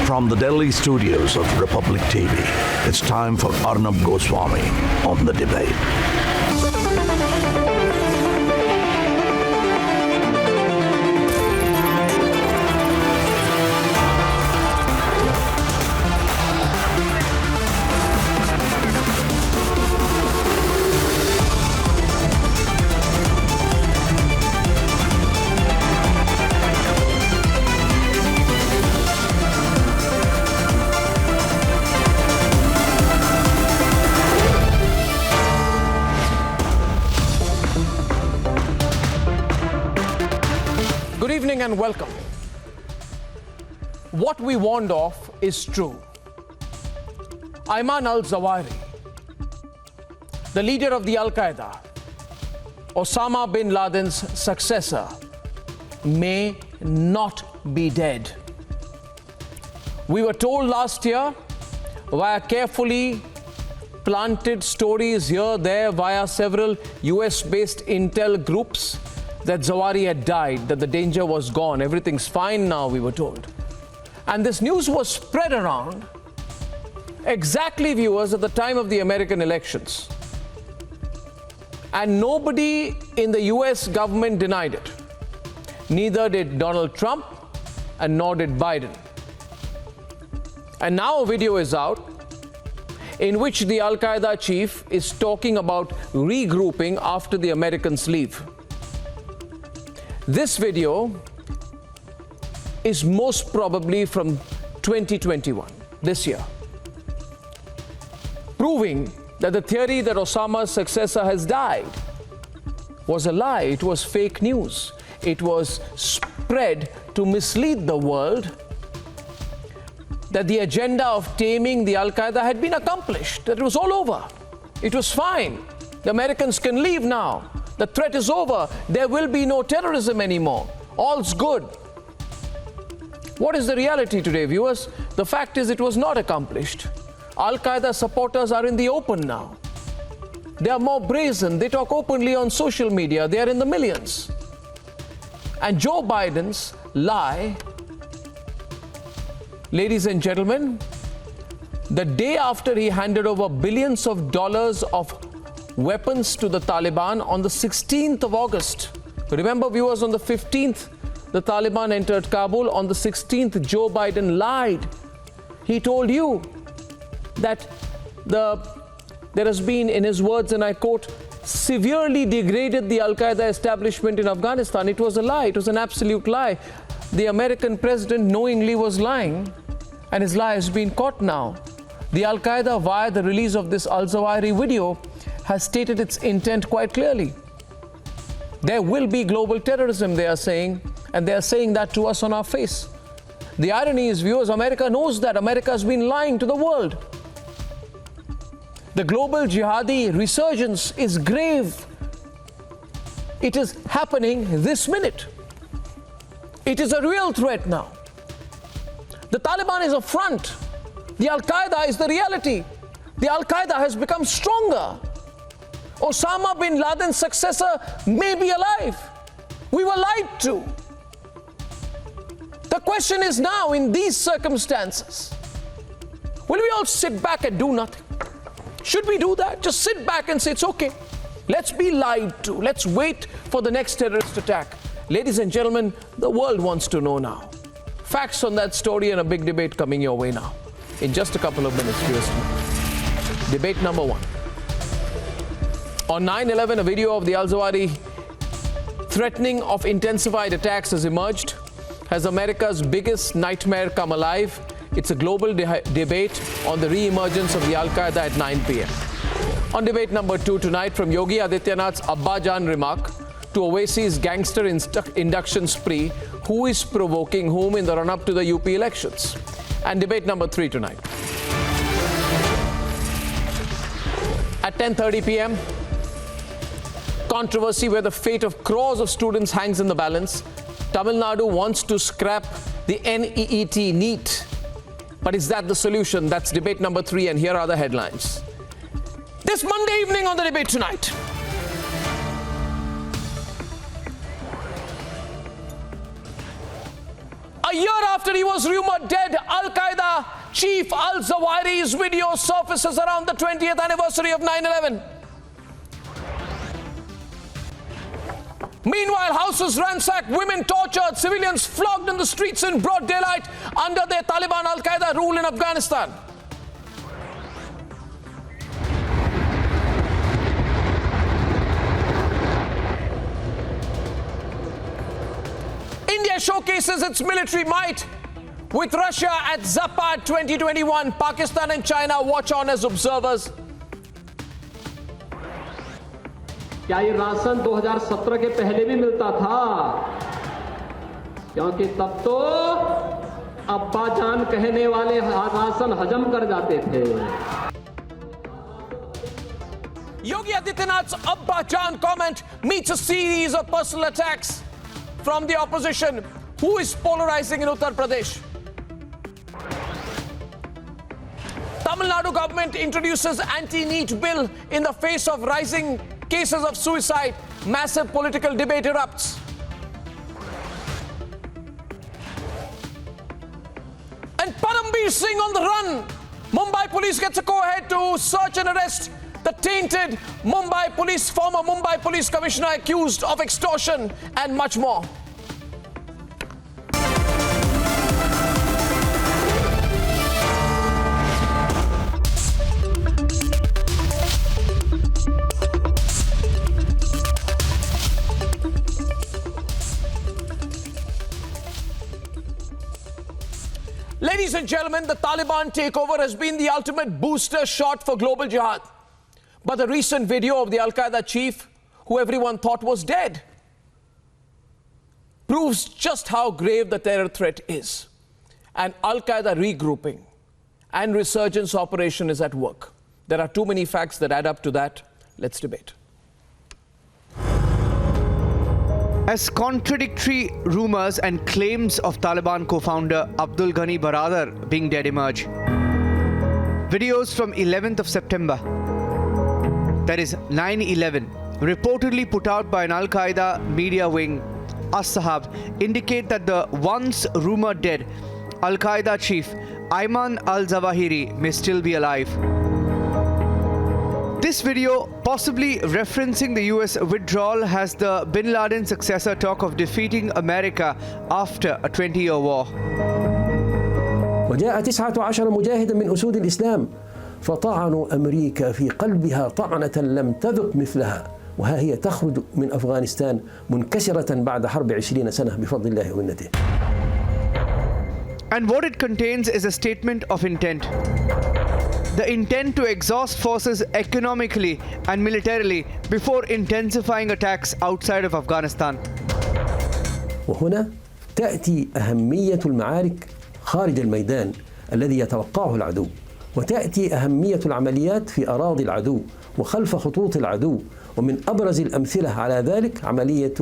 From the Delhi studios of Republic TV, it's time for Arnab Goswami on The Debate. Good evening and welcome. What we warned of is true. Ayman Al-Zawahiri, the leader of the Al-Qaeda, Osama bin Laden's successor, may not be dead. We were told last year via carefully planted stories here, there, via several US-based intel groups that Zawahiri had died, that the danger was gone, everything's fine now, we were told. And this news was spread around exactly, viewers, at the time of the American elections. And nobody in the US government denied it. Neither did Donald Trump and nor did Biden. And now a video is out in which the Al-Qaeda chief is talking about regrouping after the Americans leave. This video is most probably from 2021, this year, proving that the theory that Osama's successor has died was a lie. It was fake news. It was spread to mislead the world that the agenda of taming the Al-Qaeda had been accomplished, that it was all over. It was fine. The Americans can leave now. The threat is over. There will be no terrorism anymore. All's good. What is the reality today, viewers? The fact is it was not accomplished. Al-Qaeda supporters are in the open now. They are more brazen. They talk openly on social media. They are in the millions. And Joe Biden's lie, ladies and gentlemen, the day after he handed over billions of dollars of weapons to the Taliban on the 16th of August. Remember, viewers, on the 15th, the Taliban entered Kabul. On the 16th, Joe Biden lied. He told you that there has been, in his words, and I quote, severely degraded the Al-Qaeda establishment in Afghanistan. It was a lie. It was an absolute lie. The American president knowingly was lying, and his lie has been caught now. The Al-Qaeda, via the release of this Al-Zawahiri video, has stated its intent quite clearly. There will be global terrorism, they are saying, and they are saying that to us on our face. The irony is, viewers, America knows that. America has been lying to the world. The global jihadi resurgence is grave. It is happening this minute. It is a real threat now. The Taliban is a front. The Al-Qaeda is the reality. The Al-Qaeda has become stronger. Osama bin Laden's successor may be alive. We were lied to. The question is now, in these circumstances, will we all sit back and do nothing? Should we do that? Just sit back and say, it's okay. Let's be lied to. Let's wait for the next terrorist attack. Ladies and gentlemen, the world wants to know now. Facts on that story and a big debate coming your way now. In just a couple of minutes, viewers. Debate number one. On 9/11, a video of the Al-Zawahiri threatening of intensified attacks has emerged. Has America's biggest nightmare come alive? It's a global debate on the re-emergence of the Al-Qaeda at 9 p.m. On debate number two tonight, from Yogi Adityanath's Abba Jan remark to Owaisi's gangster induction spree, who is provoking whom in the run-up to the UP elections? And debate number three tonight. At 10:30 p.m., controversy where the fate of crores of students hangs in the balance. Tamil Nadu wants to scrap the NEET. But is that the solution? That's debate number three, and here are the headlines. This Monday evening on the debate tonight. A year after he was rumored dead, Al-Qaeda chief Al-Zawahiri's video surfaces around the 20th anniversary of 9/11. Meanwhile, houses ransacked, women tortured, civilians flogged in the streets in broad daylight under their Taliban Al-Qaeda rule in Afghanistan. India showcases its military might with Russia at Zapad 2021. Pakistan and China watch on as observers. क्या ये ration 2017 के पहले भी मिलता था? क्योंकि तब तो अब्बा जान कहने वाले राशन हजम कर जाते थे. Yogi Adityanath's Abba Jan comment meets a series of personal attacks from the opposition, who is polarizing in Uttar Pradesh. Tamil Nadu government introduces anti-NEET bill in the face of rising cases of suicide. Massive political debate erupts. And Parambir Singh on the run. Mumbai police gets a go-ahead to search and arrest the tainted former Mumbai police commissioner accused of extortion and much more. Ladies and gentlemen, the Taliban takeover has been the ultimate booster shot for global jihad. But the recent video of the Al-Qaeda chief, who everyone thought was dead, proves just how grave the terror threat is. An Al-Qaeda regrouping and resurgence operation is at work. There are too many facts that add up to that. Let's debate. As contradictory rumors and claims of Taliban co-founder Abdul Ghani Baradar being dead emerge, videos from 11th of September, that is 9/11, reportedly put out by an Al-Qaeda media wing, As-Sahab, indicate that the once rumored dead Al-Qaeda chief Ayman Al-Zawahiri may still be alive. This video, possibly referencing the US withdrawal, has the Bin Laden successor talk of defeating America after a 20-year war. وجاء 19 مجاهدا من أسود الإسلام فطعنوا أمريكا في قلبها طعنة لم تذق مثلها وها هي تخرج من أفغانستان منكسرة بعد حرب 20 سنة بفضل الله ومنته. And what it contains is a statement of intent. The intent to exhaust forces economically and militarily before intensifying attacks outside of Afghanistan. وهنا تأتي أهمية المعارك خارج الميدان الذي يتوقعه العدو، وتأتي أهمية العمليات في أراضي العدو وخلف خطوط العدو، ومن أبرز الأمثلة على ذلك عملية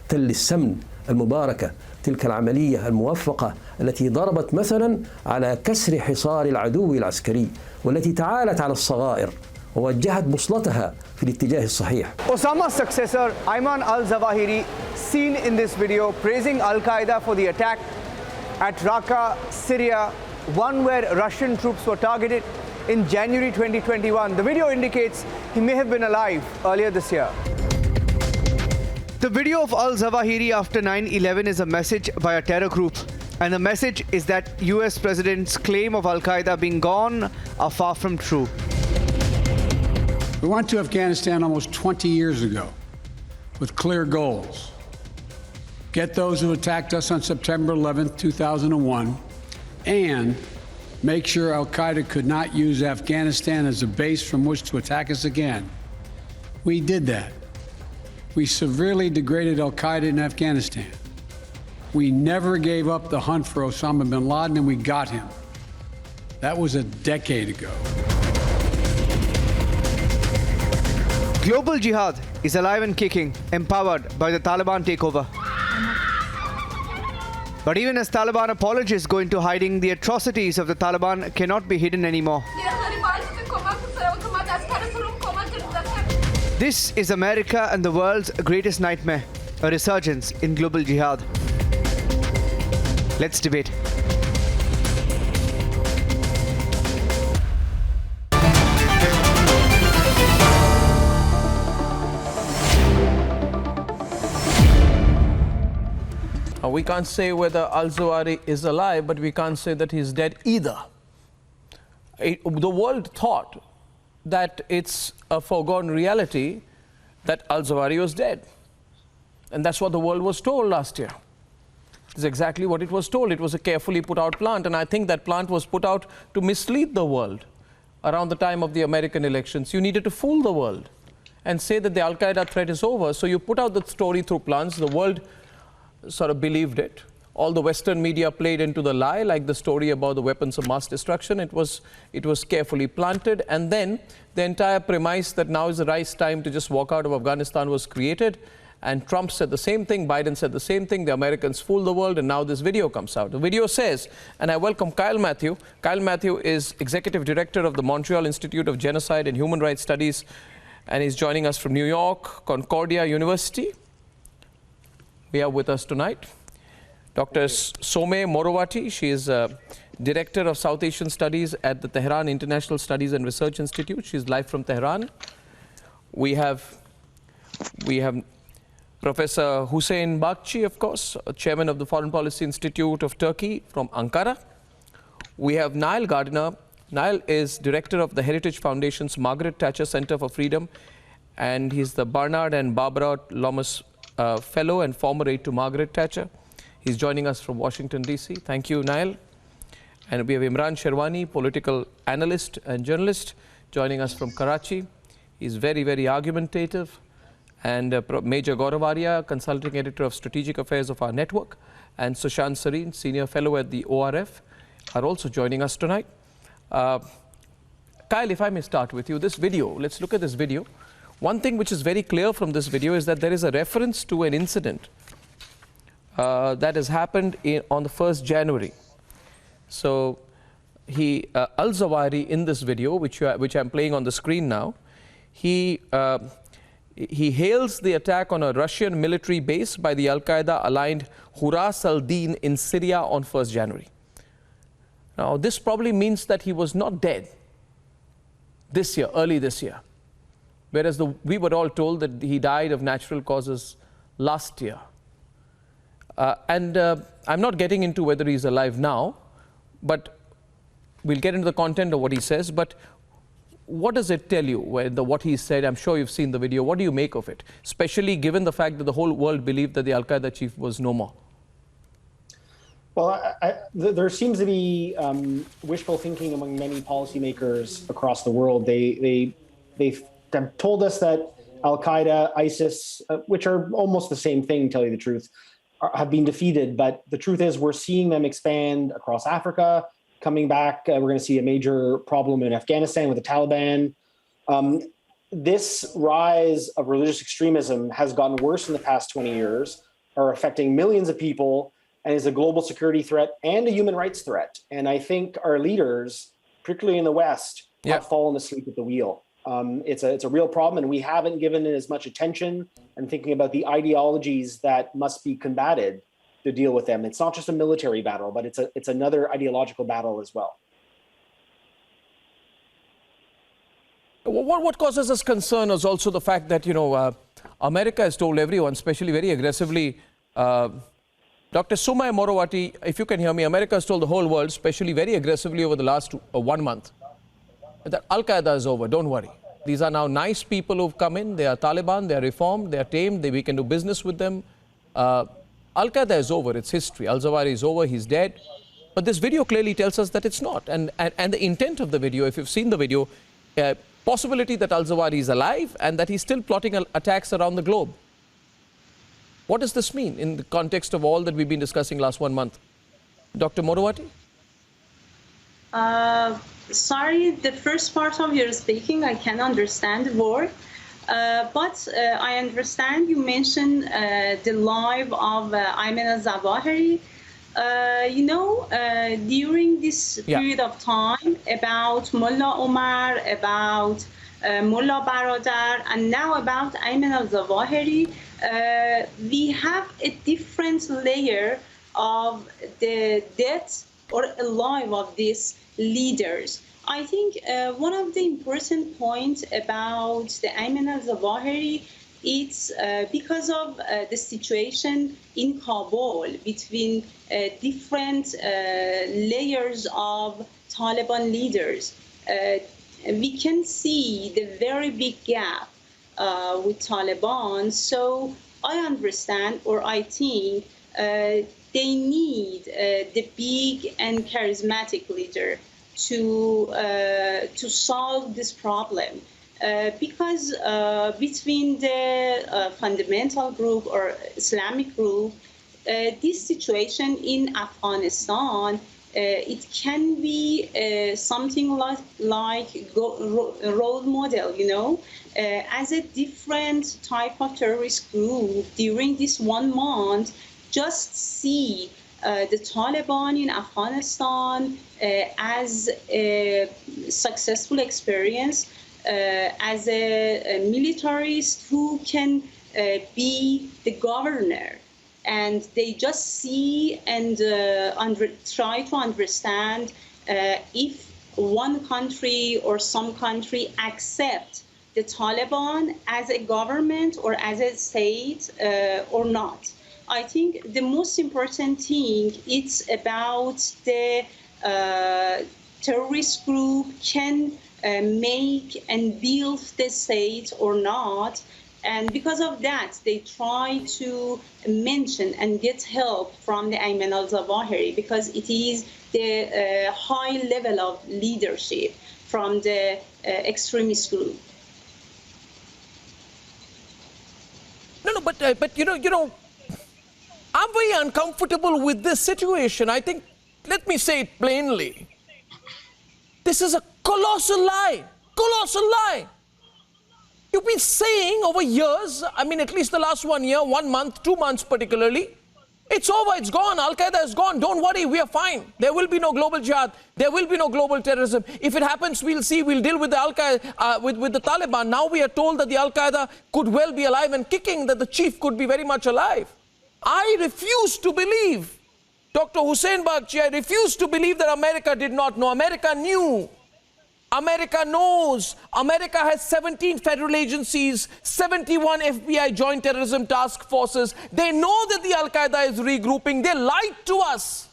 تل السمن المباركة، تلك العملية الموفقة التي ضربت مثلا على كسر حصار العدو العسكري والتي تعالت على الصغائر ووجهت بوصلتها في الاتجاه الصحيح. Osama's successor, Ayman al-Zawahiri, seen in this video praising Al-Qaeda for the attack at Raqqa, Syria, one where Russian troops were targeted in January 2021. The video indicates he may have been alive earlier this year. The video of Al-Zawahiri after 9/11 is a message by a terror group. And the message is that US President's claim of Al-Qaeda being gone are far from true. We went to Afghanistan almost 20 years ago with clear goals. Get those who attacked us on September 11th, 2001, and make sure Al-Qaeda could not use Afghanistan as a base from which to attack us again. We did that. We severely degraded Al-Qaeda in Afghanistan. We never gave up the hunt for Osama bin Laden, and we got him. That was a decade ago. Global jihad is alive and kicking, empowered by the Taliban takeover. But even as Taliban apologists go into hiding, the atrocities of the Taliban cannot be hidden anymore. This is America and the world's greatest nightmare, a resurgence in global jihad. Let's debate. We can't say whether Al-Zawahiri is alive, but we can't say that he's dead either. The world thought that it's a foregone reality that Al-Zawahiri was dead. And that's what the world was told last year. It's exactly what it was told. It was a carefully put out plant, and I think that plant was put out to mislead the world. Around the time of the American elections, you needed to fool the world and say that the Al-Qaeda threat is over. So you put out the story through plants. The world sort of believed it. All the Western media played into the lie, like the story about the weapons of mass destruction. It was carefully planted, and then the entire premise that now is the right time to just walk out of Afghanistan was created. And Trump said the same thing, Biden said the same thing, the Americans fooled the world, and now this video comes out. The video says, and I welcome Kyle Matthew. Kyle Matthew is Executive Director of the Montreal Institute of Genocide and Human Rights Studies, and he's joining us from New York, Concordia University. We are with us tonight. Dr. Some Morawati, she is Director of South Asian Studies at the Tehran International Studies and Research Institute. She's live from Tehran. We have Professor Hussein Bakci, of course, Chairman of the Foreign Policy Institute of Turkey from Ankara. We have Niall Gardiner. Niall is Director of the Heritage Foundation's Margaret Thatcher Center for Freedom, and he's the Barnard and Barbara Lomas Fellow and former aide to Margaret Thatcher. He's joining us from Washington, D.C. Thank you, Niall. And we have Imran Sherwani, political analyst and journalist, joining us from Karachi. He's very, very argumentative. And Major Gaurav, consulting editor of strategic affairs of our network, and Sushant Sareen, senior fellow at the ORF, are also joining us tonight. Kyle, if I may start with you, this video, let's look at this video. One thing which is very clear from this video is that there is a reference to an incident that has happened on the 1st January. So Al-Zawahiri in this video, which I'm playing on the screen now, he hails the attack on a Russian military base by the Al-Qaeda aligned Huras al-Din in Syria on 1st January. Now, this probably means that he was not dead this year, early this year, whereas we were all told that he died of natural causes last year. I'm not getting into whether he's alive now, but we'll get into the content of what he says. But what does it tell you, what he said? I'm sure you've seen the video. What do you make of it, especially given the fact that the whole world believed that the Al-Qaeda chief was no more? Well, there seems to be wishful thinking among many policymakers across the world. They've told us that Al-Qaeda, ISIS, which are almost the same thing, to tell you the truth, have been defeated. But the truth is we're seeing them expand across Africa. Coming back, we're going to see a major problem in Afghanistan with the Taliban. This rise of religious extremism has gotten worse in the past 20 years, are affecting millions of people, and is a global security threat and a human rights threat. And I think our leaders, particularly in the West, have fallen asleep at the wheel. It's a real problem, and we haven't given it as much attention and thinking about the ideologies that must be combated to deal with them. It's not just a military battle, but it's another ideological battle as well. What causes us concern is also the fact that, America has told everyone, especially very aggressively, Dr. Sumay Morawati, if you can hear me, America has told the whole world, especially very aggressively over the last 1 month, that Al-Qaeda is over, don't worry. These are now nice people who've come in, they are Taliban, they are reformed, they are tamed, we can do business with them. Al-Qaeda is over, it's history. Al-Zawahiri is over, he's dead. But this video clearly tells us that it's not. And the intent of the video, if you've seen the video, possibility that Al-Zawahiri is alive and that he's still plotting attacks around the globe. What does this mean in the context of all that we've been discussing last 1 month? Dr. Morawati? Sorry, the first part of your speaking, I can understand the word. But I understand you mentioned the life of Ayman al-Zawahiri. During this period of time, about Mullah Omar, about Mullah Baradar, and now about Ayman al-Zawahiri, we have a different layer of the death or alive of these leaders. I think one of the important points about the Ayman al-Zawahiri, it's because of the situation in Kabul between different layers of Taliban leaders. We can see the very big gap with Taliban. So I understand, or I think, they need the big and charismatic leader to solve this problem, because between the fundamental group or Islamic group, this situation in Afghanistan, it can be something like role model, as a different type of terrorist group during this 1 month. Just see the Taliban in Afghanistan as a successful experience, as a militarist who can be the governor. And they just see and try to understand if one country or some country accept the Taliban as a government or as a state or not. I think the most important thing it's about the terrorist group can make and build the state or not. And because of that, they try to mention and get help from the Ayman al-Zawahiri, because it is the high level of leadership from the extremist group. No, but I'm very uncomfortable with this situation. I think, let me say it plainly. This is a colossal lie. Colossal lie. You've been saying over years, I mean, at least the last 1 year, 1 month, 2 months particularly, it's over, it's gone, Al-Qaeda is gone, don't worry, we are fine. There will be no global jihad, there will be no global terrorism. If it happens, we'll see, we'll deal with the Al-Qaeda, with the Taliban. Now we are told that the Al-Qaeda could well be alive and kicking, that the chief could be very much alive. I refuse to believe, Dr. Hussain Bagchi, I refuse to believe that America did not know. America knew. America knows. America has 17 federal agencies, 71 FBI joint terrorism task forces. They know that the Al-Qaeda is regrouping. They lied to us.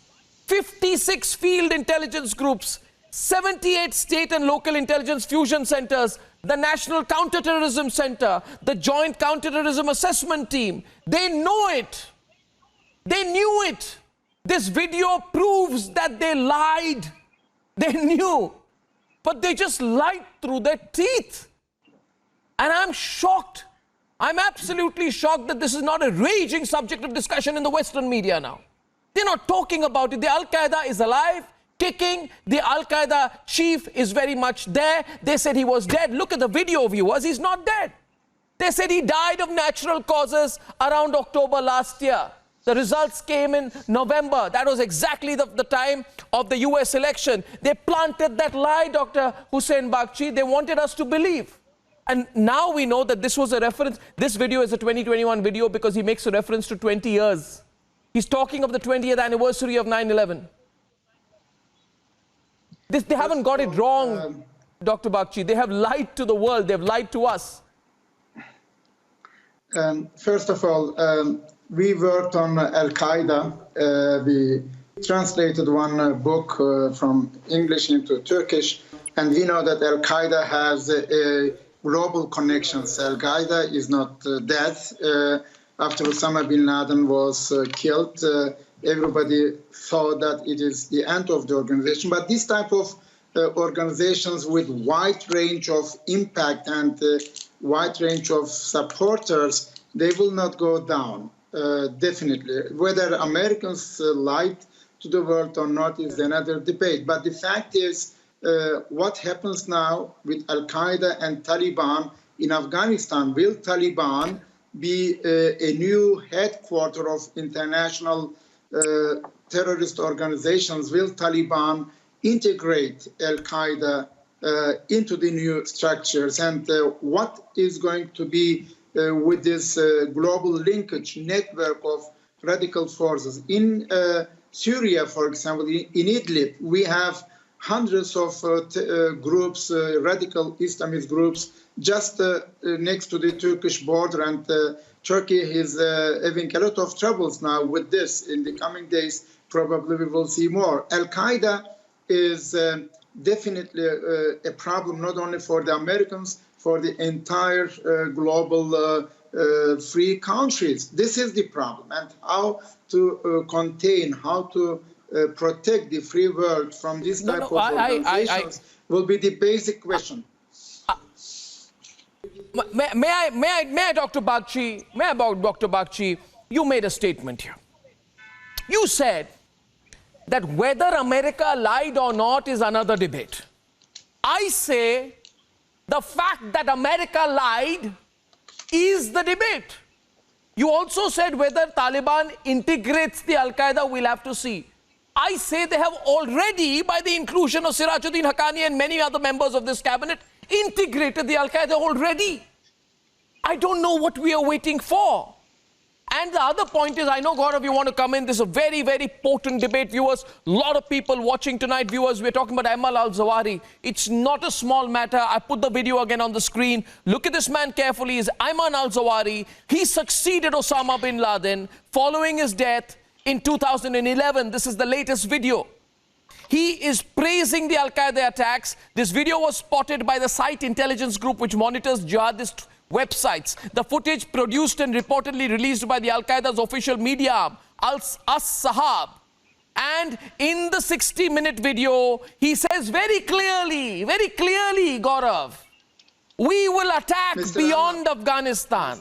56 field intelligence groups, 78 state and local intelligence fusion centers, the National Counterterrorism Center, the Joint Counterterrorism Assessment Team. They know it. They knew it. This video proves that they lied. They knew. But they just lied through their teeth. And I'm shocked. I'm absolutely shocked that this is not a raging subject of discussion in the Western media now. They're not talking about it. The Al-Qaeda is alive, kicking. The Al-Qaeda chief is very much there. They said he was dead. Look at the video, viewers. He's not dead. They said he died of natural causes around October last year. The results came in November. That was exactly the time of the US election. They planted that lie, Dr. Hussain Bagchi. They wanted us to believe. And now we know that this was a reference. This video is a 2021 video because he makes a reference to 20 years. He's talking of the 20th anniversary of 9/11. They haven't got it wrong, Dr. Bagchi. They have lied to the world. They've lied to us. First of all, we worked on Al-Qaeda. We translated one book from English into Turkish, and we know that Al-Qaeda has global connections. Al-Qaeda is not dead. After Osama bin Laden was killed, everybody thought that it is the end of the organization. But this type of organizations with wide range of impact and wide range of supporters, they will not go down. Definitely. Whether Americans lied to the world or not is another debate. But the fact is, what happens now with Al-Qaeda and Taliban in Afghanistan? Will Taliban be a new headquarter of international terrorist organizations? Will Taliban integrate Al-Qaeda into the new structures? And what is going to be with this global linkage network of radical forces. In Syria, for example, in Idlib, we have hundreds of groups, radical Islamist groups, just next to the Turkish border, and Turkey is having a lot of troubles now with this. In the coming days, probably we will see more. Al-Qaeda is definitely a problem, not only for the Americans, for the entire global free countries. This is the problem, and how to contain, how to protect the free world from this type of organizations will be the basic question. May I, Dr. Bagchi, you made a statement here. You said that whether America lied or not is another debate. I say the fact that America lied is the debate. You also said whether Taliban integrates the Al-Qaeda, we'll have to see. I say they have already, by the inclusion of Sirajuddin Haqqani and many other members of this cabinet, integrated the Al-Qaeda already. I don't know what we are waiting for. And the other point is, I know, Gaurav, you want to come in. This is a very, very potent debate, viewers. A lot of people watching tonight, viewers. We're talking about Ayman al-Zawahiri. It's not a small matter. I put the video again on the screen. Look at this man carefully. He's Ayman al-Zawahiri. He succeeded Osama bin Laden following his death in 2011. This is the latest video. He is praising the Al-Qaeda attacks. This video was spotted by the site intelligence group which monitors jihadist websites. The footage produced and reportedly released by the Al-Qaeda's official media arm, As-Sahab. And in the 60-minute video, he says very clearly, Gaurav, we will attack beyond Afghanistan.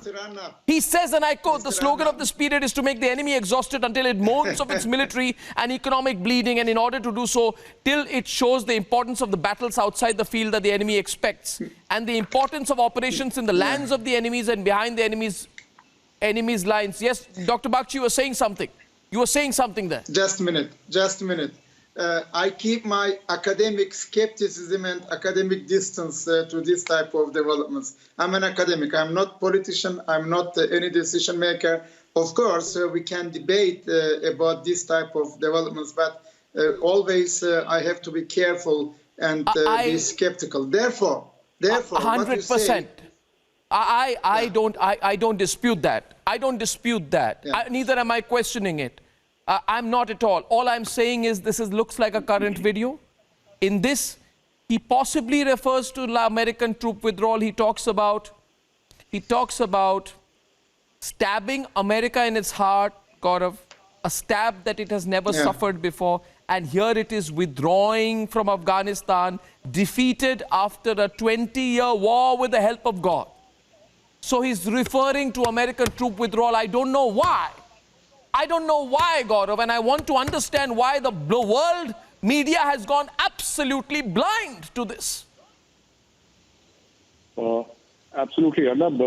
He says, and I quote, the slogan of this period is to make the enemy exhausted until it moans of its military and economic bleeding, and in order to do so, till it shows the importance of the battles outside the field that the enemy expects, and the importance of operations in the lands of the enemies and behind the enemy's lines. Yes, Dr. Bagchi, you were saying something. You were saying something there. Just a minute. I keep my academic skepticism and academic distance to this type of developments. I'm an academic. I'm not a politician. I'm not any decision maker. Of course, we can debate about this type of developments, but always I have to be careful and be skeptical. Therefore, 100%. I don't dispute that. I don't dispute that. Yeah. Neither am I questioning it. I'm not at all. All I'm saying is this looks like a current video. In this, he possibly refers to the American troop withdrawal. He talks about stabbing America in its heart, Gaurav, a stab that it has never suffered before. And here it is withdrawing from Afghanistan, defeated after a 20-year war with the help of God. So he's referring to American troop withdrawal. I don't know why. I don't know why, Gaurav, and I want to understand why the world media has gone absolutely blind to this. Absolutely, Arnab.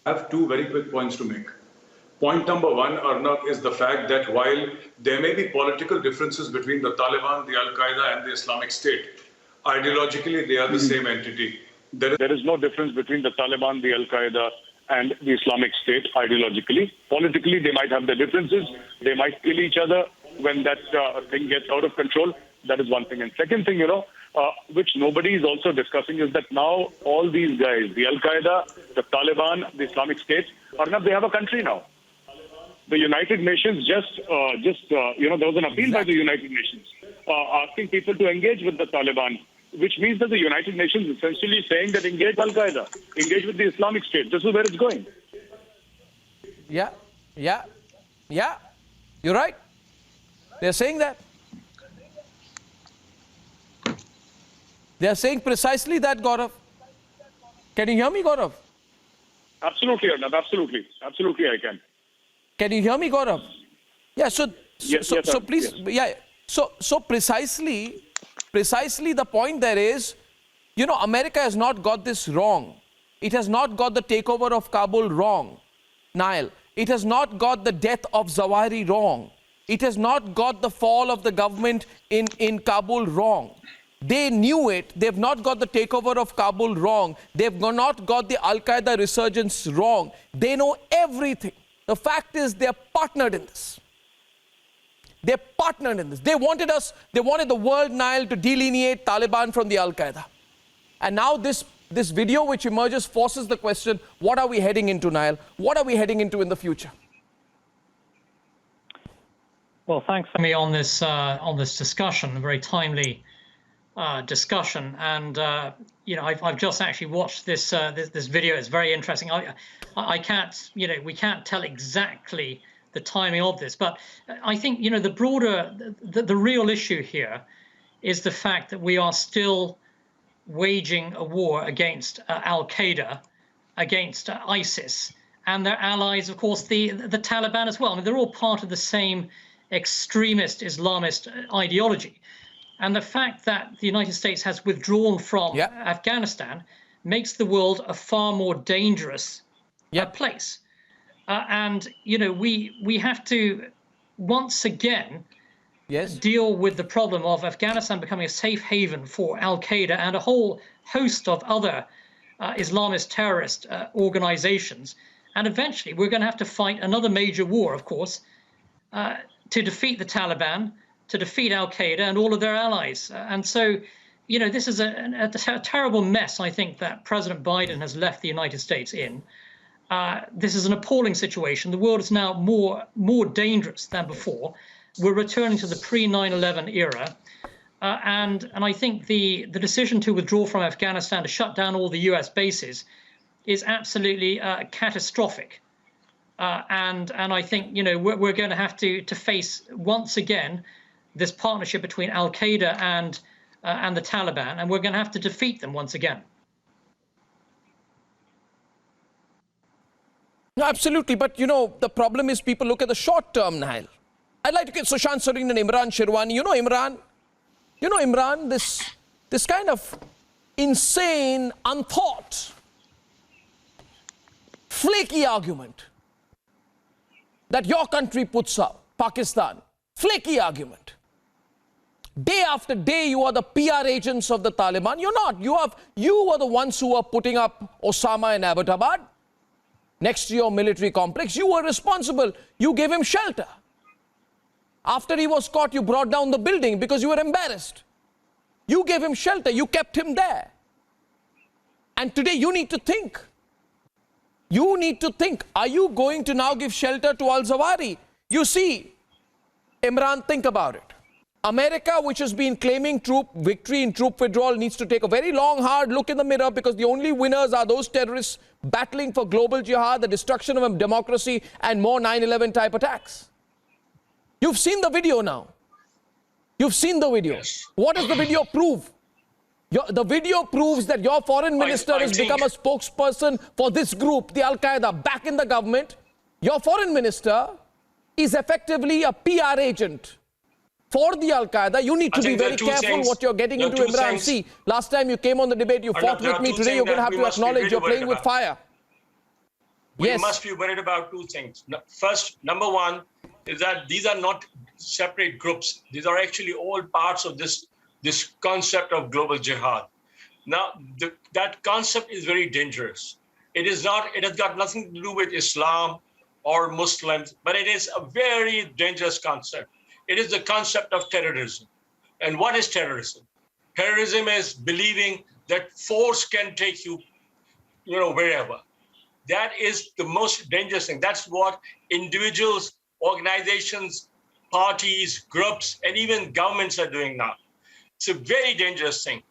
I have two very quick points to make. Point number one, Arnab, is the fact that while there may be political differences between the Taliban, the Al-Qaeda and the Islamic State, ideologically they are the same entity. There is no difference between the Taliban, the Al-Qaeda and the Islamic State ideologically. Politically, they might have their differences. They might kill each other when that thing gets out of control. That is one thing. And second thing, which nobody is also discussing, is that now all these guys, the Al-Qaeda, the Taliban, the Islamic State, they have a country now. The United Nations there was an appeal by the United Nations asking people to engage with the Taliban, which means that the United Nations is essentially saying that engage Al-Qaeda, engage with the Islamic State. This is where it's going. Yeah. You're right. They're saying that. They're saying precisely that, Gaurav. Can you hear me, Gaurav? Absolutely, Arnab. Absolutely, I can. Can you hear me, Gaurav? Yeah, so please, yes. So precisely the point there is, America has not got this wrong. It has not got the takeover of Kabul wrong, Nile. It has not got the death of Zawahiri wrong. It has not got the fall of the government in Kabul wrong. They knew it. They've not got the takeover of Kabul wrong. They've not got the Al-Qaeda resurgence wrong. They know everything. The fact is they're partnered in this. They partnered in this. They wanted the world, Nile, to delineate Taliban from the Al-Qaeda. And now this video which emerges forces the question, what are we heading into, Nile? What are we heading into in the future? Well, thanks for me on this discussion, a very timely discussion. And I've just actually watched this video. It's very interesting. I can't, we can't tell exactly the timing of this, but I think the real issue here is the fact that we are still waging a war against Al-Qaeda, against ISIS, and their allies, of course, the Taliban as well. I mean, they're all part of the same extremist Islamist ideology. And the fact that the United States has withdrawn from Afghanistan makes the world a far more dangerous place. And, we have to once again deal with the problem of Afghanistan becoming a safe haven for Al-Qaeda and a whole host of other Islamist terrorist organizations. And eventually we're going to have to fight another major war, of course, to defeat the Taliban, to defeat Al-Qaeda and all of their allies. And so, this is a terrible mess, I think, that President Biden has left the United States in. This is an appalling situation. The world is now more dangerous than before. We're returning to the pre-9/11 era. And I think the decision to withdraw from Afghanistan, to shut down all the US bases, is absolutely catastrophic. And I think, we're going to have to face once again this partnership between Al-Qaeda and the Taliban, and we're going to have to defeat them once again. No, absolutely. But, the problem is people look at the short term, Nile. I'd like to get Sushant Sareen and Imran Shirwani. Imran, this kind of insane, unthought, flaky argument that your country puts up, Pakistan, flaky argument. Day after day, you are the PR agents of the Taliban. You're not. You were the ones who were putting up Osama in Abbottabad next to your military complex. You were responsible. You gave him shelter. After he was caught, you brought down the building because you were embarrassed. You gave him shelter. You kept him there. And today you need to think. You need to think. Are you going to now give shelter to Al-Zawahiri? You see, Imran, think about it. America, which has been claiming victory in troop withdrawal, needs to take a very long, hard look in the mirror, because the only winners are those terrorists battling for global jihad, the destruction of democracy, and more 9/11 type attacks. You've seen the video now. You've seen the video. Yes. What does the video prove? The video proves that your foreign minister has become a spokesperson for this group, the Al-Qaeda, back in the government. Your foreign minister is effectively a PR agent for the Al-Qaeda. You need to be very careful what you're getting into, Imran. See, last time you came on the debate, you fought with me. Today you're going to have to acknowledge you're playing with fire. We must be worried about two things. First, number one, is that these are not separate groups. These are actually all parts of this concept of global jihad. Now, that concept is very dangerous. It has got nothing to do with Islam or Muslims, but it is a very dangerous concept. It is the concept of terrorism. And what is terrorism? Terrorism is believing that force can take you, wherever. That is the most dangerous thing. That's what individuals, organizations, parties, groups, and even governments are doing now. It's a very dangerous thing.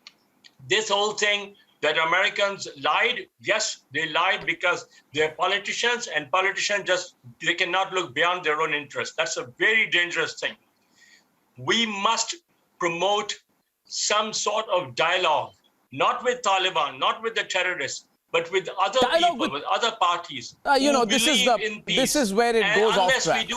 This whole thing that Americans lied, yes, they lied because they're politicians, and politicians they cannot look beyond their own interests. That's a very dangerous thing. We must promote some sort of dialogue, not with Taliban, not with the terrorists, but with other people, with other parties. This is where it goes off track.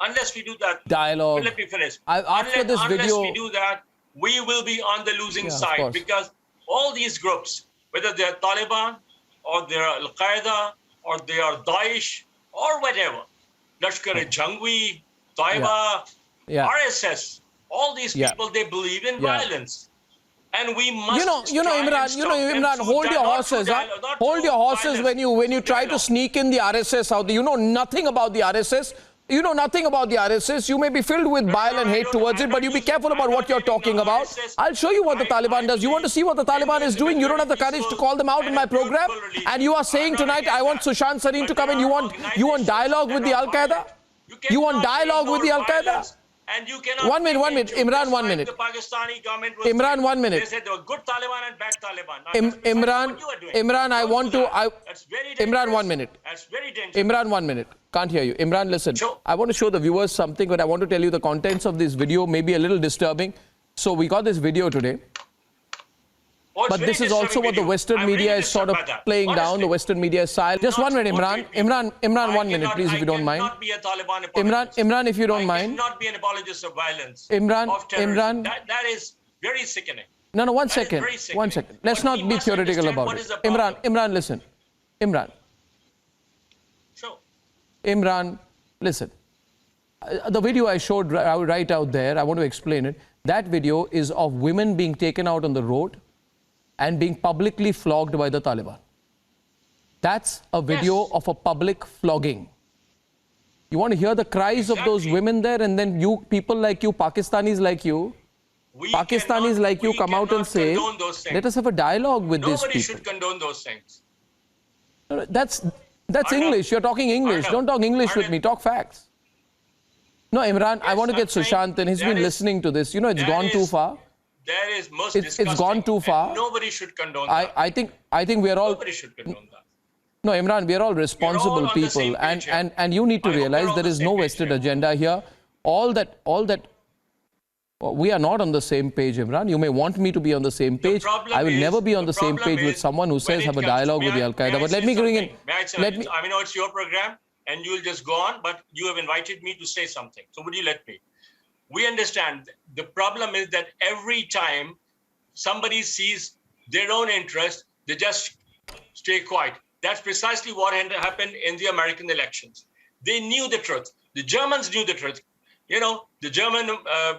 Unless we do that, dialogue. Let me finish. Unless we do that, we will be on the losing side, because all these groups, whether they're Taliban or they're Al-Qaeda or they are Daesh or whatever, Lashkar-e-Jhangvi, Taiba, RSS, all these people, they believe in violence. And we must Imran, hold your horses. Hold your horses when you try to sneak in the RSS out there. You know nothing about the RSS. You know nothing about the RSS. You may be filled with bile and hate towards it, but you be careful about what you're talking about. I'll show you what the Taliban does. You want to see what the Taliban is doing? You don't have the courage to call them out in my program. And you are saying tonight, I want Sushant Sareen to come in. You want dialogue with the Al-Qaeda? You want dialogue with the Al-Qaeda? And you cannot 1 minute. Imran, 1 minute. The Pakistani government was Imran, 1 minute. They said there were good Taliban and bad Taliban. Now, Imran, I want to. That's very dangerous. Imran, 1 minute. That's very dangerous. Imran, 1 minute. Can't hear you. Imran, listen. I want to show the viewers something, but I want to tell you the contents of this video may be a little disturbing. So we got this video today. But this is also what the Western media is sort of playing down. The Western media is silent. Just 1 minute, Imran. Imran, 1 minute, please, if you don't mind. Imran, if you don't mind. I cannot be an apologist of violence. Imran. That is very sickening. No, 1 second. 1 second. Let's not be theoretical about it. Imran, listen. Imran. Sure. Imran, listen. The video I showed right out there, I want to explain it. That video is of women being taken out on the road and being publicly flogged by the Taliban. That's a video of a public flogging. You want to hear the cries of those women there, and then you, people like you, Pakistanis like you, come out and say, let us have a dialogue with these people. Nobody should condone those things. No, that's English. You're talking English. Don't talk English with me. Talk facts. No, Imran, I want to get Sushant, and he's been listening to this. You know, it's gone too far. That is most disgusting. It's gone too far. Nobody should condone that. I think we are all. Nobody should condone that. No, Imran, we are all responsible people, and you need to realize there is no vested agenda here. All that. We are not on the same page, Imran. You may want me to be on the same page. I will never be on the same page with someone who says have a dialogue with the Al-Qaeda. But let me bring in. I know it's your program, and you'll just go on. But you have invited me to say something. So would you let me? We understand the problem is that every time somebody sees their own interest, they just stay quiet. That's precisely what happened in the American elections. They knew the truth. The Germans knew the truth. You know, the German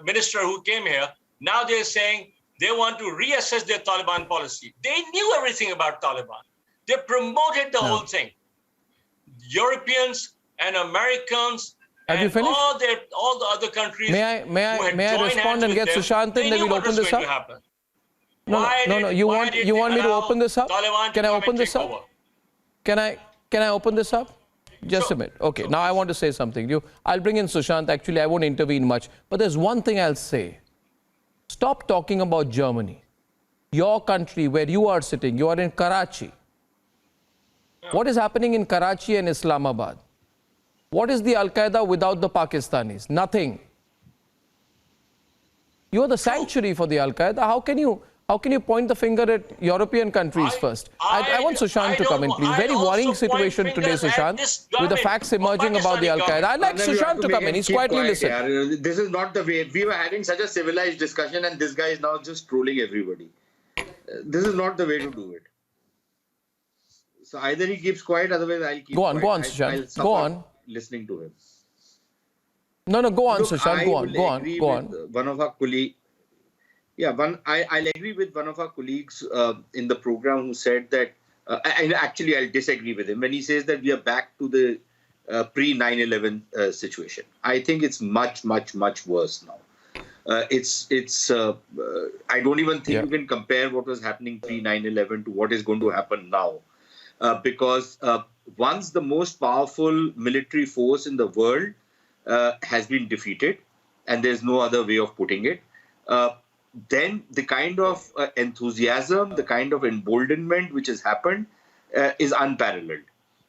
minister who came here, now they're saying they want to reassess their Taliban policy. They knew everything about Taliban. They promoted the whole thing. Europeans and Americans Have you finished? All the other countries. May I respond and get Sushant in? Then we'll open this up. No. You want me to open this up? Can I open this up? Can I open this up? Just a minute. Okay. Now I want to say something. I'll bring in Sushant. Actually, I won't intervene much. But there's one thing I'll say. Stop talking about Germany. Your country, where you are sitting, you are in Karachi. What is happening in Karachi and Islamabad? What is the Al-Qaeda without the Pakistanis? Nothing. You are the sanctuary for the Al-Qaeda. How can you point the finger at European countries first? I want Sushant to come in, please. Very worrying situation today, Sushant, with the facts emerging about the Al-Qaeda. I'd like Sushant to come in. He's quietly listening. This is not the way. We were having such a civilized discussion, and this guy is now just trolling everybody. This is not the way to do it. So either he keeps quiet, otherwise I'll keep quiet. Go on, Sushant. Go on. Listening to him. No, go on, Sushant. Go on. One of our colleagues. Yeah, I'll agree with one of our colleagues in the program who said that, and actually I'll disagree with him when he says that we are back to the pre-9/11 situation. I think it's much worse now. I don't even think you can compare what was happening pre-9/11 to what is going to happen now. Because once the most powerful military force in the world has been defeated, and there's no other way of putting it, then the kind of enthusiasm, the kind of emboldenment which has happened is unparalleled.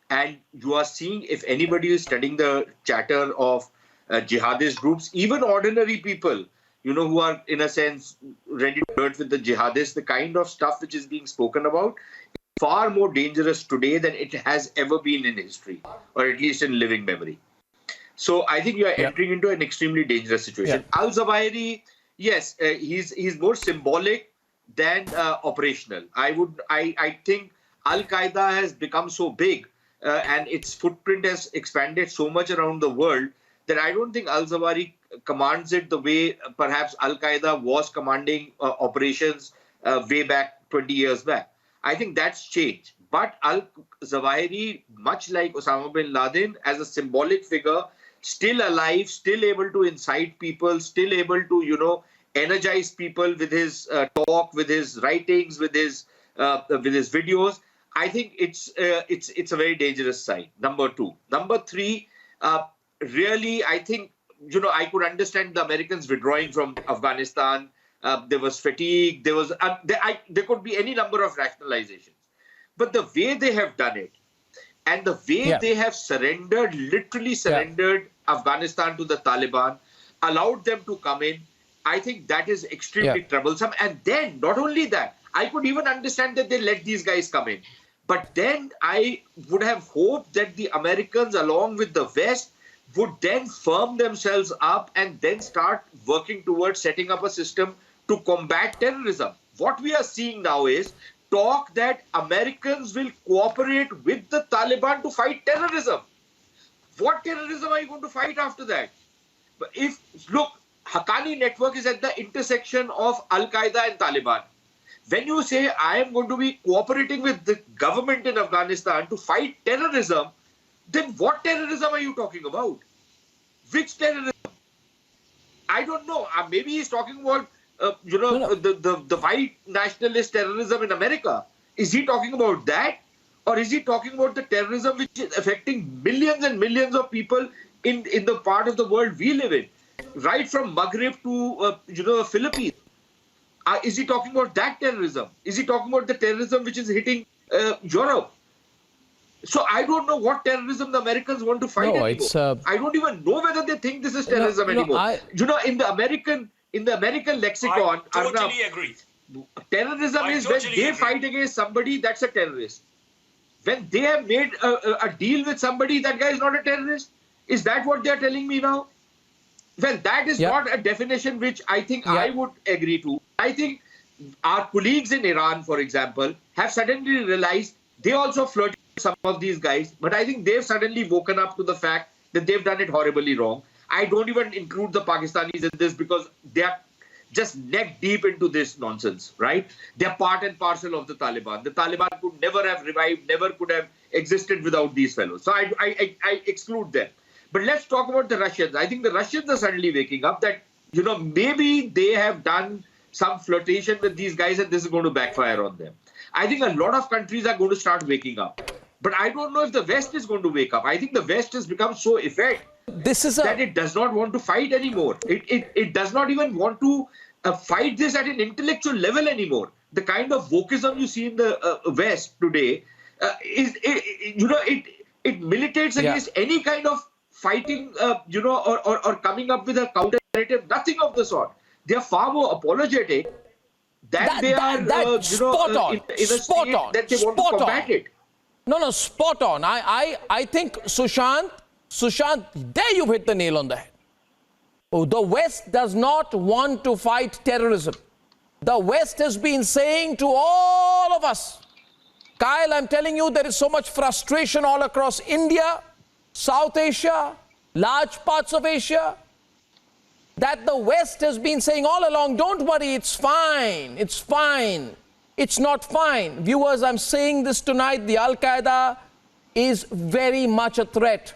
And you are seeing, if anybody is studying the chatter of jihadist groups, even ordinary people, who are in a sense ready to flirt with the jihadists, the kind of stuff which is being spoken about is far more dangerous today than it has ever been in history, or at least in living memory. So I think you are entering into an extremely dangerous situation. Al-Zawahiri, yes, he's more symbolic than operational. I think Al-Qaeda has become so big and its footprint has expanded so much around the world that I don't think Al-Zawahiri commands it the way perhaps Al-Qaeda was commanding operations way back 20 years back. I think that's changed. But Al-Zawahiri, much like Osama bin Laden, as a symbolic figure, still alive, still able to incite people, still able to, energize people with his talk, with his writings, with his videos. I think it's a very dangerous sign. Number two. Number three, really, I think, I could understand the Americans withdrawing from Afghanistan. There was fatigue. There was there could be any number of rationalizations. But the way they have done it, and the way they have surrendered, literally surrendered Afghanistan to the Taliban, allowed them to come in, I think that is extremely troublesome. And then, not only that, I could even understand that they let these guys come in. But then I would have hoped that the Americans, along with the West, would then firm themselves up and then start working towards setting up a system to combat terrorism. What we are seeing now is talk that Americans will cooperate with the Taliban to fight terrorism. What terrorism are you going to fight after that? But look, Haqqani network is at the intersection of Al-Qaeda and Taliban. When you say I am going to be cooperating with the government in Afghanistan to fight terrorism, then what terrorism are you talking about? Which terrorism? I don't know. Maybe he's talking about, the white nationalist terrorism in America. Is he talking about that? Or is he talking about the terrorism which is affecting millions and millions of people in the part of the world we live in? Right from Maghreb to, Philippines. Is he talking about that terrorism? Is he talking about the terrorism which is hitting Europe? So I don't know what terrorism the Americans want to fight anymore. I don't even know whether they think this is terrorism anymore. In the American lexicon, I totally Arnab, agree. Terrorism is when they fight against somebody, that's a terrorist. When they have made a deal with somebody, that guy is not a terrorist. Is that what they are telling me now? Well, that is not a definition which I think I would agree to. I think our colleagues in Iran, for example, have suddenly realized they also flirted with some of these guys, but I think they've suddenly woken up to the fact that they've done it horribly wrong. I don't even include the Pakistanis in this because they are just neck deep into this nonsense, right? They're part and parcel of the Taliban. The Taliban could never have revived, never could have existed without these fellows. So I exclude them. But let's talk about the Russians. I think the Russians are suddenly waking up that, maybe they have done some flirtation with these guys and this is going to backfire on them. I think a lot of countries are going to start waking up. But I don't know if the West is going to wake up. I think the West has become so effete that it does not want to fight anymore. It does not even want to fight this at an intellectual level anymore. The kind of wokeism you see in the West today, it militates against any kind of fighting, or coming up with a counter narrative. Nothing of the sort. They are far more apologetic than they are, in a state that they want to combat it. No, spot on. I think, Sushant, there you've hit the nail on the head. The West does not want to fight terrorism. The West has been saying to all of us, Kyle, I'm telling you, there is so much frustration all across India, South Asia, large parts of Asia, that the West has been saying all along, don't worry, it's fine, it's fine. It's not fine. Viewers, I'm saying this tonight, the Al-Qaeda is very much a threat.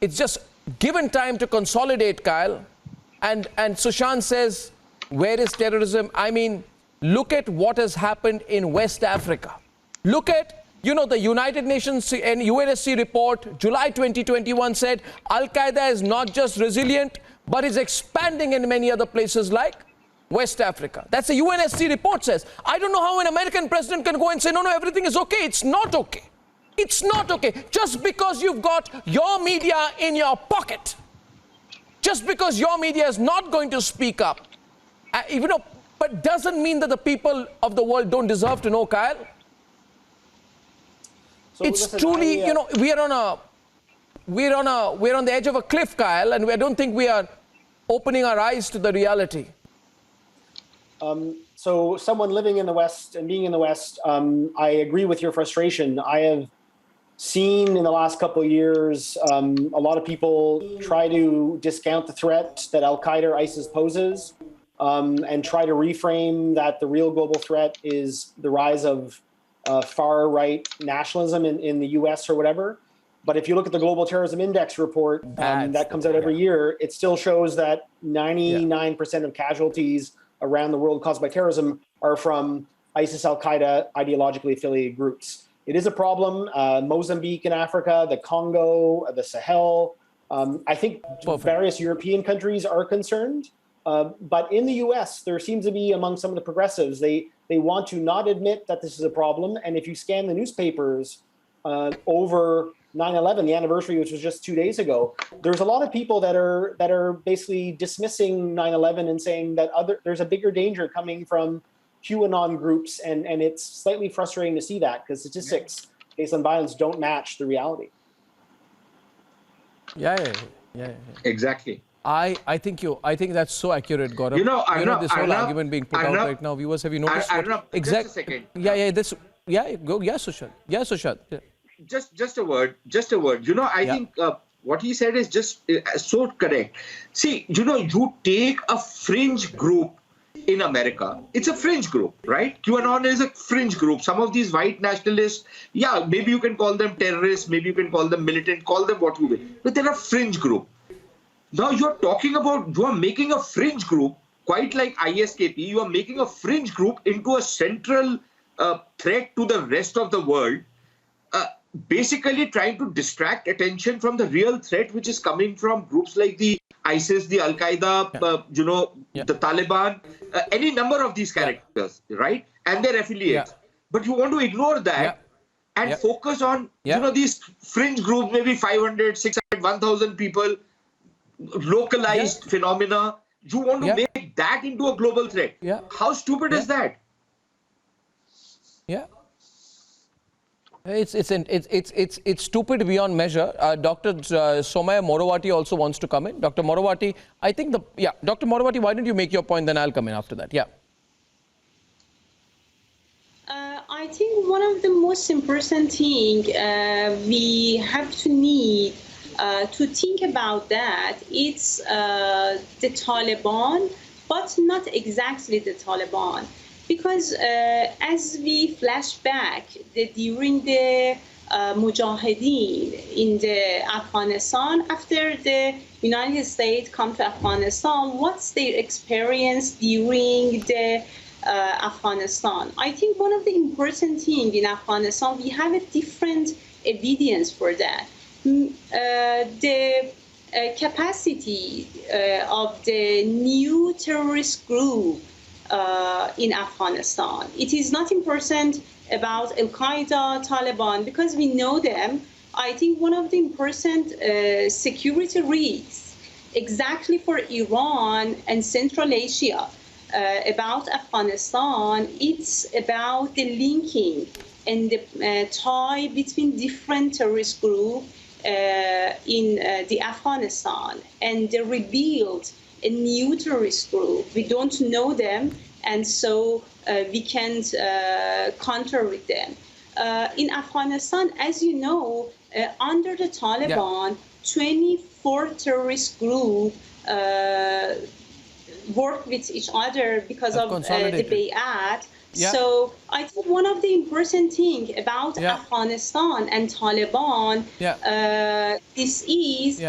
It's just given time to consolidate, Kyle. And Sushant says, where is terrorism? I mean, look at what has happened in West Africa. Look at, the United Nations and UNSC report, July 2021 said, Al-Qaeda is not just resilient, but is expanding in many other places like West Africa. That's a UNSC report says. I don't know how an American president can go and say, no, everything is okay. It's not okay. It's not okay. Just because you've got your media in your pocket, just because your media is not going to speak up, but doesn't mean that the people of the world don't deserve to know, Kyle. So it's truly, we're on the edge of a cliff, Kyle, and I don't think we are opening our eyes to the reality. So someone living in the West and being in the West, I agree with your frustration. I have seen in the last couple of years a lot of people try to discount the threat that Al-Qaeda or ISIS poses and try to reframe that the real global threat is the rise of far-right nationalism in the US or whatever. But if you look at the Global Terrorism Index report that comes out every year, it still shows that 99% of casualties around the world caused by terrorism are from ISIS, Al-Qaeda, ideologically affiliated groups. It is a problem. Mozambique in Africa, the Congo, the Sahel. I think various European countries are concerned. But in the US, there seems to be among some of the progressives, they want to not admit that this is a problem. And if you scan the newspapers over 9/11, the anniversary, which was just 2 days ago, there's a lot of people that are basically dismissing 9/11 and saying that there's a bigger danger coming from QAnon groups, and it's slightly frustrating to see that because statistics based on violence don't match the reality. Yeah. Exactly. I think that's so accurate, Gaurav. This whole argument being put out right now, viewers, have you noticed? Just a second. Sushant. Yeah. Just a word. I think what he said is just so correct. See, you take a fringe group in America. It's a fringe group, right? QAnon is a fringe group. Some of these white nationalists, maybe you can call them terrorists, maybe you can call them militant, call them what you will. But they're a fringe group. Now you are making a fringe group, quite like ISKP, you are making a fringe group into a central threat to the rest of the world. Basically trying to distract attention from the real threat which is coming from groups like the ISIS, the Al-Qaeda, the Taliban, any number of these characters, right? And their affiliates. But you want to ignore that and focus on, these fringe groups, maybe 500, 600, 1,000 people, localized phenomena. You want to make that into a global threat. How stupid is that? Yeah. It's stupid beyond measure. Dr. Somaya Morawati also wants to come in. Dr. Morawati, Dr. Morawati, why don't you make your point, then I'll come in after that. Yeah. I think one of the most important thing we have to need to think about that, it's the Taliban, but not exactly the Taliban. Because as we flash back during the Mujahideen in the Afghanistan, after the United States come to Afghanistan, what's their experience during the Afghanistan? I think one of the important things in Afghanistan, we have a different evidence for that. The capacity of the new terrorist group in Afghanistan. It is not important about Al-Qaeda, Taliban, because we know them. I think one of the important security risks exactly for Iran and Central Asia about Afghanistan, it's about the linking and the tie between different terrorist groups in the Afghanistan, and they rebuild a new terrorist group. We don't know them, and so we can't counter with them. In Afghanistan, as you know, under the Taliban, 24 terrorist groups work with each other because of the Bay'at. So I think one of the important things about Afghanistan and Taliban, this is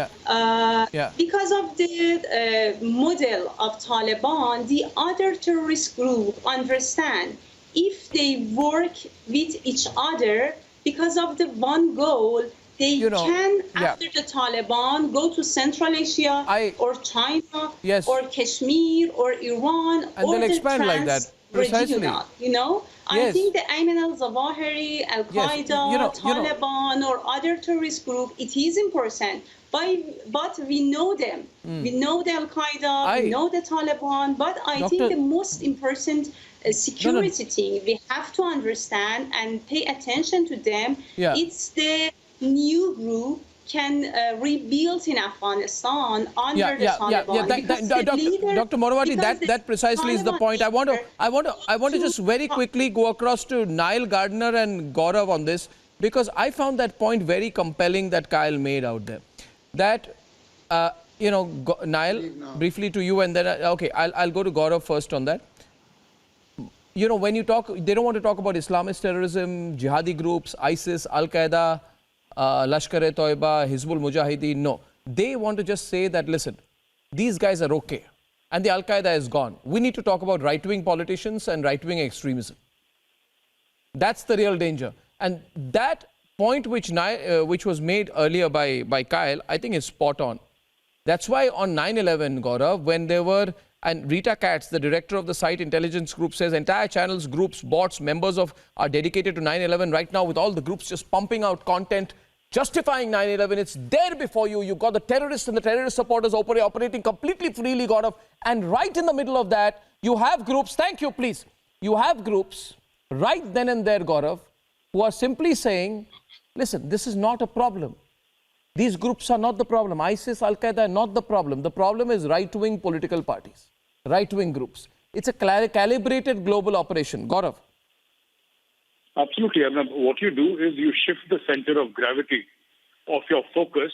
because of the model of Taliban, the other terrorist group understand if they work with each other because of the one goal, they can, after the Taliban, go to Central Asia or China or Kashmir or Iran and or they'll expand like that. Precisely. I think the Ayman al-Zawahiri, Al-Qaeda, Taliban, or other terrorist group, it is important. But we know them. We know the Al-Qaeda, we know the Taliban, but I think the most important security thing we have to understand and pay attention to them, it's the new group can rebuild in Afghanistan under the Taliban. Dr. Morawati, that precisely is the point. I want to just very quickly go across to Niall Gardner and Gaurav on this, because I found that point very compelling that Kyle made out there. That Niall, briefly to you, and then I'll go to Gaurav first on that. When you talk, they don't want to talk about Islamist terrorism, jihadi groups, ISIS, Al-Qaeda, Lashkar-e-Toiba, Hizbul Mujahideen. No. They want to just say that, listen, these guys are okay. And the Al-Qaeda is gone. We need to talk about right-wing politicians and right-wing extremism. That's the real danger. And that point which was made earlier by Kyle, I think is spot on. That's why on 9/11, Gaurav, when there were, and Rita Katz, the director of the site intelligence group, says entire channels, groups, bots, members of are dedicated to 9/11 right now, with all the groups just pumping out content justifying 9/11. It's there before you. You've got the terrorists and the terrorist supporters operating completely freely, Gaurav. And right in the middle of that, you have groups, thank you, please. You have groups right then and there, Gaurav, who are simply saying, listen, this is not a problem. These groups are not the problem. ISIS, Al-Qaeda are not the problem. The problem is right-wing political parties, right-wing groups. It's a calibrated global operation. Gaurav. Absolutely, Arnab. What you do is you shift the center of gravity of your focus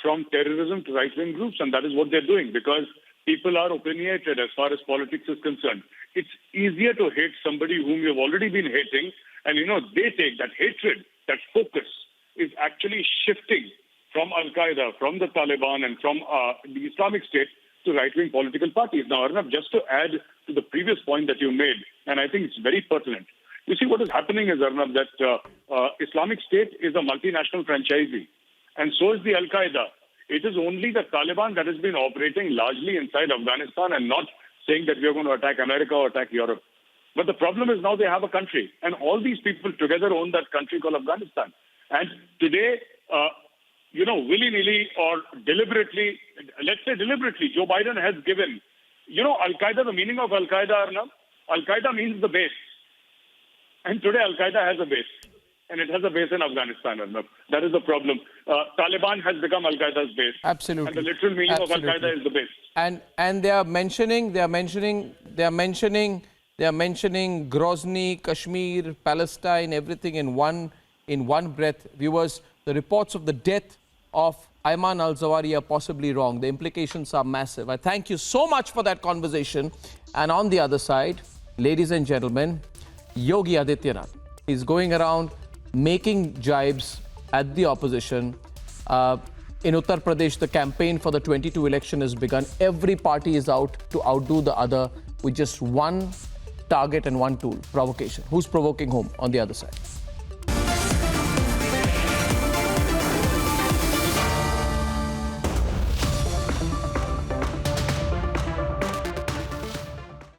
from terrorism to right-wing groups, and that is what they're doing because people are opinionated as far as politics is concerned. It's easier to hate somebody whom you've already been hating, and they take that hatred, that focus is actually shifting from Al-Qaeda, from the Taliban, and from the Islamic State to right-wing political parties. Now, Arnab, just to add to the previous point that you made, and I think it's very pertinent, you see what is happening is, Arnab, that Islamic State is a multinational franchisee, and so is the Al-Qaeda. It is only the Taliban that has been operating largely inside Afghanistan and not saying that we are going to attack America or attack Europe. But the problem is now they have a country, and all these people together own that country called Afghanistan. And today, willy-nilly or deliberately, let's say deliberately, Joe Biden has given, Al-Qaeda, the meaning of Al-Qaeda, Arnab, Al-Qaeda means the base. And today Al-Qaeda has a base. And it has a base in Afghanistan, Arnab. That is the problem. Taliban has become Al-Qaeda's base. Absolutely. And the literal meaning of Al-Qaeda is the base. And they are mentioning Grozny, Kashmir, Palestine, everything in one breath. Viewers, the reports of the death of Ayman Al-Zawahiri are possibly wrong. The implications are massive. I thank you so much for that conversation. And on the other side, ladies and gentlemen, Yogi Adityanath is going around making jibes at the opposition. In Uttar Pradesh, the campaign for the 22 election has begun. Every party is out to outdo the other with just one target and one tool, provocation. Who's provoking whom on the other side?